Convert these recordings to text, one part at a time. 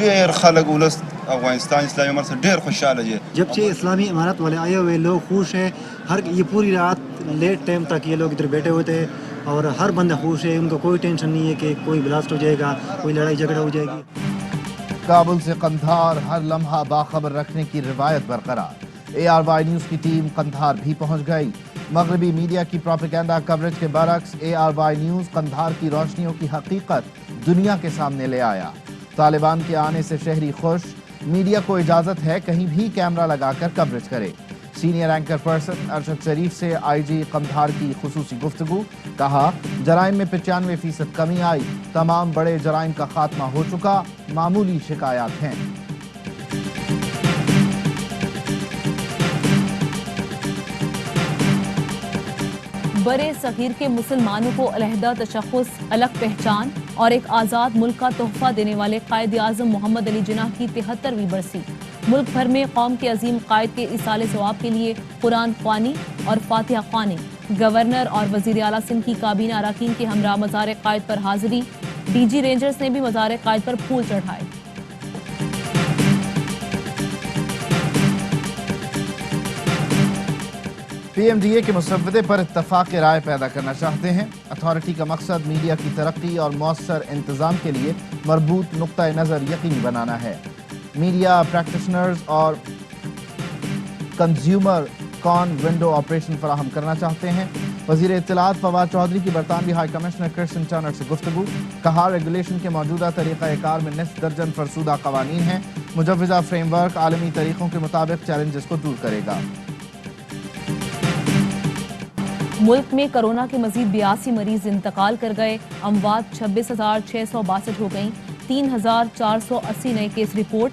ډیر خلک ولس افغانستان اسلامی امارت سے ډیر خوشحاله دي. جب سے اسلامی امارت والے آئے ہوئے لوگ خوش ہیں. یہ پوری رات لیٹ ٹائم تک یہ لوگ ادھر بیٹھے ہوئے تھے اور ہر بندہ خوش ہے. ان کو کوئی ٹینشن نہیں ہے کہ کوئی بلاسٹ ہو جائے گا, کوئی لڑائی جھگڑا ہو جائے گی. کابل سے قندھار ہر لمحہ باخبر رکھنے کی روایت برقرار. ARY نیوز کی ٹیم قندھار بھی پہنچ گئی. مغربی میڈیا کی پروپیگنڈا کوریج کے برعکس ARY نیوز قندھار کی روشنیوں کی حقیقت دنیا کے سامنے لے آیا. طالبان کے آنے سے شہری خوش. میڈیا کو اجازت ہے کہیں بھی کیمرہ لگا کر کوریج کرے. سینئر اینکر پرسن ارشد شریف سے IG قندھار کی خصوصی گفتگو. کہا, جرائم میں 95% کمی آئی. تمام بڑے جرائم کا خاتمہ ہو چکا. معمولی شکایات ہیں. بڑے صغیر کے مسلمانوں کو علیحدہ تشخص, الگ پہچان اور ایک آزاد ملک کا تحفہ دینے والے قائد اعظم محمد علی جناح کی 73ویں برسی. ملک بھر میں قوم کے عظیم قائد کے ایصال ثواب کے لیے قرآن خوانی اور فاتحہ خوانی. گورنر اور وزیر اعلیٰ سندھ کی کابینہ اراکین کے ہمراہ مزار قائد پر حاضری. DG رینجرز نے بھی مزار قائد پر پھول چڑھائے. PMDA کے مسودے پر اتفاق رائے پیدا کرنا چاہتے ہیں. اتھارٹی کا مقصد میڈیا کی ترقی اور مؤثر انتظام کے لیے مربوط نقطہ نظر یقینی بنانا ہے. میڈیا پریکٹیشنرز اور کنزیومر کون ونڈو آپریشن فراہم کرنا چاہتے ہیں. وزیر اطلاعات فواد چودھری کی برطانوی ہائی کمشنر کرسٹن ٹرنر سے گفتگو. کہا, ریگولیشن کے موجودہ طریقہ کار میں نصف درجن فرسودہ قوانین ہیں. مجوزہ فریم ورک عالمی طریقوں کے مطابق چیلنجز کو دور کرے گا. ملک میں کرونا کے مزید 82 مریض انتقال کر گئے. اموات 26,662 ہو گئیں. 3,480 نئے کیس رپورٹ.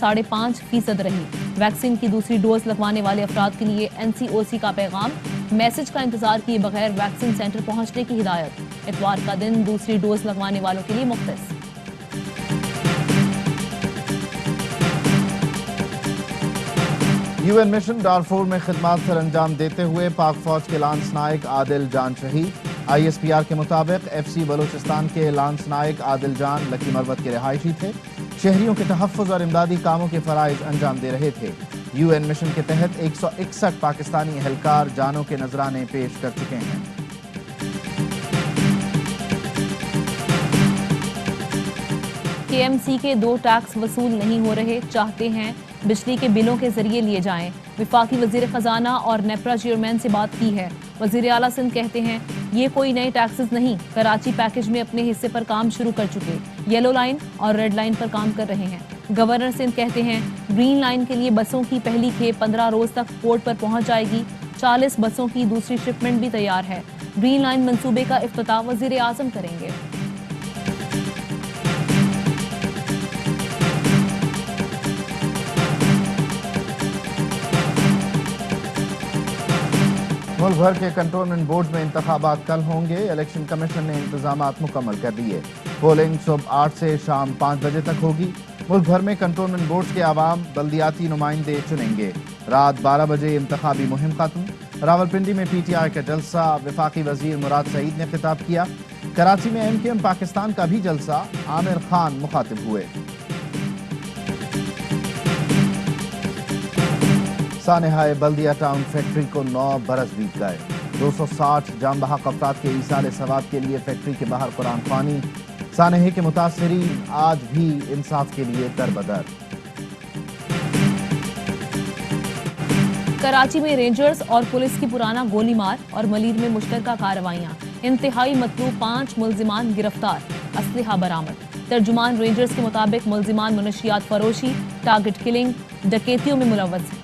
5.5% رہی. ویکسین کی دوسری ڈوز لگوانے والے افراد کے لیے NCOC کا پیغام. میسج کا انتظار کیے بغیر ویکسین سینٹر پہنچنے کی ہدایت. اتوار کا دن دوسری ڈوز لگوانے والوں کے لیے مختص. UN مشن ڈارفور میں خدمات سر انجام دیتے ہوئے پاک فوج کے لانس نائک عادل جان شہید. ISPR کے مطابق FC بلوچستان کے لانس نائک عادل جان لکی مروت کے رہائشی تھے. شہریوں کے تحفظ اور امدادی کاموں کے فرائض انجام دے رہے تھے. UN مشن کے تحت 161 پاکستانی اہلکار جانوں کے نذرانے پیش کر چکے ہیں. KMC کے 2 ٹیکس وصول نہیں ہو رہے, چاہتے ہیں بجلی کے بلوں کے ذریعے لیے جائیں. وفاقی وزیر خزانہ اور نیپرا چیئرمین سے بات کی ہے. وزیر اعلیٰ سندھ کہتے ہیں یہ کوئی نئے ٹیکسز نہیں, کراچی پیکج میں اپنے حصے پر کام شروع کر چکے, یلو لائن اور ریڈ لائن پر کام کر رہے ہیں. گورنر سندھ کہتے ہیں گرین لائن کے لیے بسوں کی پہلی کھیپ 15 روز تک پورٹ پر پہنچ جائے گی. 40 بسوں کی دوسری شپمنٹ بھی تیار ہے. گرین لائن منصوبے کا افتتاح وزیر اعظم کریں گے. ملک بھر کے کنٹونمنٹ بورڈ میں انتخابات کل ہوں گے. الیکشن کمیشن نے انتظامات مکمل کر دیے. پولنگ صبح 8 سے شام 5 بجے تک ہوگی. ملک بھر میں کنٹونمنٹ بورڈ کے عوام بلدیاتی نمائندے چنیں گے. رات 12 بجے انتخابی مہم ختم. راولپنڈی میں PTI کا جلسہ, وفاقی وزیر مراد سعید نے خطاب کیا. کراچی میں MKM پاکستان کا بھی جلسہ, عامر خان مخاطب ہوئے. سانحہ بلدیہ ٹاؤن فیکٹری کو 9 برس بیت گئے. 260 جام بحق افراد کے ایصال ثواب کے لیے فیکٹری کے باہر قرآن خوانی. سانحے کے متاثرین آج بھی انصاف کے لیے دربدر. کراچی میں رینجرز اور پولیس کی پرانا گولی مار اور ملیر میں مشترکہ کارروائیاں. انتہائی مطلوب 5 ملزمان گرفتار, اسلحہ برآمد. ترجمان رینجرز کے مطابق ملزمان منشیات فروشی, ٹارگٹ کلنگ, ڈکیتیوں میں ملوث ہیں.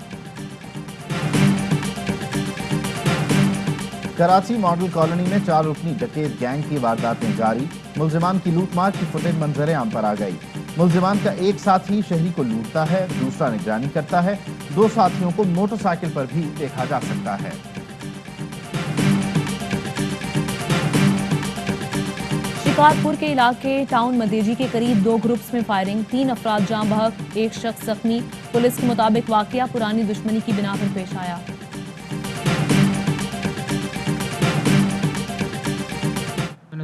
کراچی ماڈل کالونی میں 4 رکنی ڈکیت گینگ کی وارداتیں جاری. ملزمان کی لوٹ مار کی فوٹیج منظر عام پر آ گئی. ملزمان کا ایک ساتھی شہری کو لوٹتا ہے, دوسرا نگرانی کرتا ہے. 2 ساتھیوں کو موٹر سائیکل پر بھی دیکھا جا سکتا ہے. شکارپور کے علاقے ٹاؤن مدیجی کے قریب 2 گروپس میں فائرنگ, 3 افراد جاں بحق, 1 شخص زخمی. پولیس کے مطابق واقعہ پرانی دشمنی کی بنا پر پیش آیا.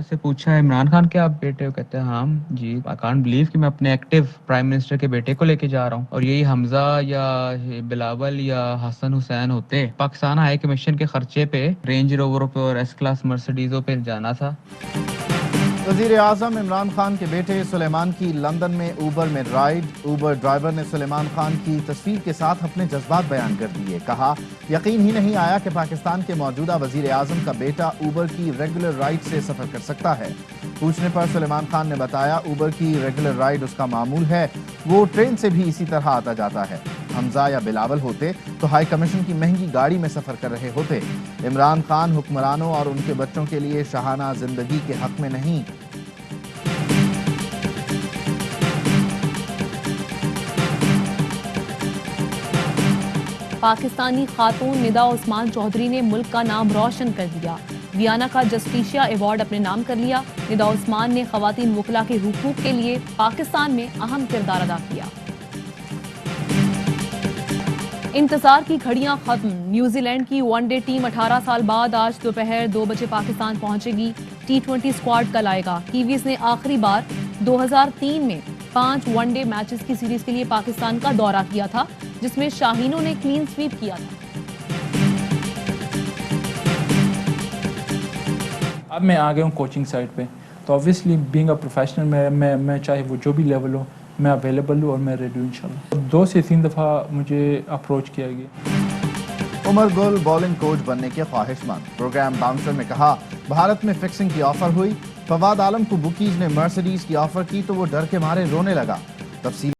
سے پوچھا عمران خان کے آپ بیٹے ہو, کہتے ہیں ہاں جی. آئی کانٹ بلیو کہ میں اپنے ایکٹیو پرائم منسٹر کے بیٹے کو لے کے جا رہا ہوں, اور یہی حمزہ یا بلاول یا حسن حسین ہوتے. پاکستان ہائی کمیشن کے خرچے پہ رینج رووروں پہ اور ایس کلاس مرسڈیزوں پہ جانا تھا. وزیر اعظم عمران خان کے بیٹے سلیمان کی لندن میں اوبر میں رائڈ. اوبر ڈرائیور نے سلیمان خان کی تصویر کے ساتھ اپنے جذبات بیان کر دیے. کہا یقین ہی نہیں آیا کہ پاکستان کے موجودہ وزیر اعظم کا بیٹا اوبر کی ریگولر رائڈ سے سفر کر سکتا ہے. پوچھنے پر سلیمان خان نے بتایا اوبر کی ریگولر رائڈ اس کا معمول ہے, وہ ٹرین سے بھی اسی طرح آتا جاتا ہے. حمزہ یا بلاول ہوتے تو ہائی کمیشن کی مہنگی گاڑی میں سفر کر رہے ہوتے. عمران خان حکمرانوں اور ان کے بچوں کے لیے شاہانہ زندگی کے حق میں نہیں. پاکستانی خاتون ندا عثمان چودھری نے ملک کا نام روشن کر دیا. ویانا کا جسٹیشیا ایوارڈ اپنے نام کر لیا. ندا عثمان نے خواتین وکلا کے حقوق کے لیے پاکستان میں اہم کردار ادا کیا. انتظار کی گھڑیاں ختم. نیوزی لینڈ کی ون ڈے ٹیم 18 سال بعد آج دوپہر 2 بجے پاکستان پہنچے گی. T20 اسکواڈ کل آئے گا. کیویز نے آخری بار 2003 میں 5 ون ڈے میچز کی سیریز کے لیے پاکستان کا دورہ کیا تھا, جس میں شاہینوں نے کلین سویپ کیا تھا. اب میں آ گیا ہوں کوچنگ سائٹ پہ, تو آبویسلی بینگ اے پروفیشنل میں چاہے وہ جو بھی لیول ہو میں اویلیبل ہوں اور میں ریڈی ہوں انشاءاللہ. 2 سے 3 دفعہ مجھے اپروچ کیا گیا. عمر گل بولنگ کوچ بننے کے خواہش مند. پروگرام باؤنسر میں کہا بھارت میں فکسنگ کی آفر ہوئی. فواد عالم کو بکیز نے مرسڈیز کی آفر کی تو وہ ڈر کے مارے رونے لگا. تفصیل